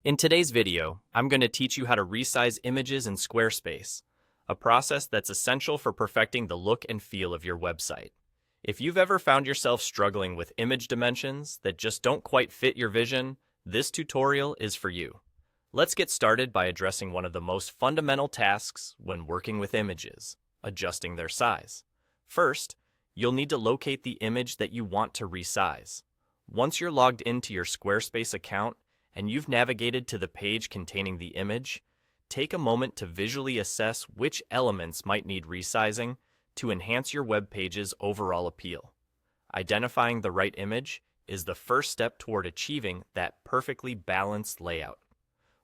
In today's video, I'm going to teach you how to resize images in Squarespace, a process that's essential for perfecting the look and feel of your website. If you've ever found yourself struggling with image dimensions that just don't quite fit your vision, this tutorial is for you. Let's get started by addressing one of the most fundamental tasks when working with images, adjusting their size. First, you'll need to locate the image that you want to resize. Once you're logged into your Squarespace account, and you've navigated to the page containing the image, take a moment to visually assess which elements might need resizing to enhance your web page's overall appeal. Identifying the right image is the first step toward achieving that perfectly balanced layout.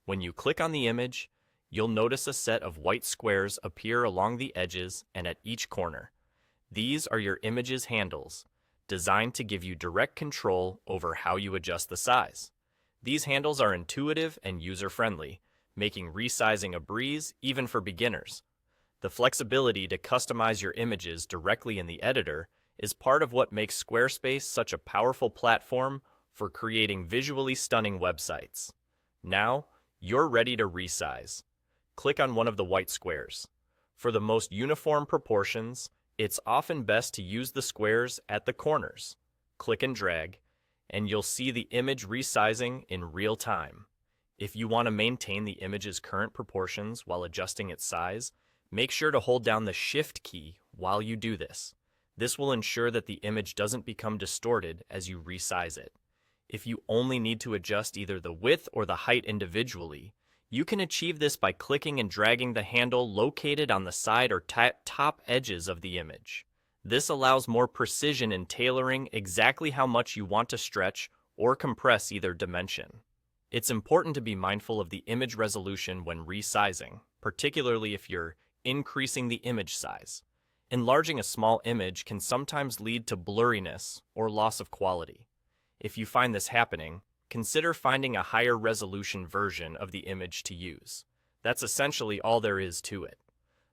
When you click on the image, you'll notice a set of white squares appear along the edges and at each corner. These are your image's handles, designed to give you direct control over how you adjust the size. These handles are intuitive and user-friendly, making resizing a breeze even for beginners. The flexibility to customize your images directly in the editor is part of what makes Squarespace such a powerful platform for creating visually stunning websites. Now, you're ready to resize. Click on one of the white squares. For the most uniform proportions, it's often best to use the squares at the corners. Click and drag, and you'll see the image resizing in real time. If you want to maintain the image's current proportions while adjusting its size, make sure to hold down the Shift key while you do this. This will ensure that the image doesn't become distorted as you resize it. If you only need to adjust either the width or the height individually, you can achieve this by clicking and dragging the handle located on the side or top edges of the image. This allows more precision in tailoring exactly how much you want to stretch or compress either dimension. It's important to be mindful of the image resolution when resizing, particularly if you're increasing the image size. Enlarging a small image can sometimes lead to blurriness or loss of quality. If you find this happening, consider finding a higher resolution version of the image to use. That's essentially all there is to it.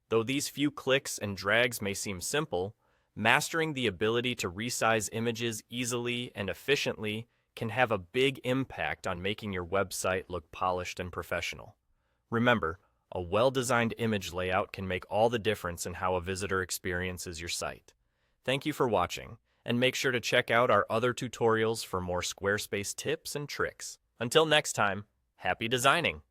Though these few clicks and drags may seem simple, mastering the ability to resize images easily and efficiently can have a big impact on making your website look polished and professional. Remember, a well-designed image layout can make all the difference in how a visitor experiences your site. Thank you for watching, and make sure to check out our other tutorials for more Squarespace tips and tricks. Until next time, happy designing!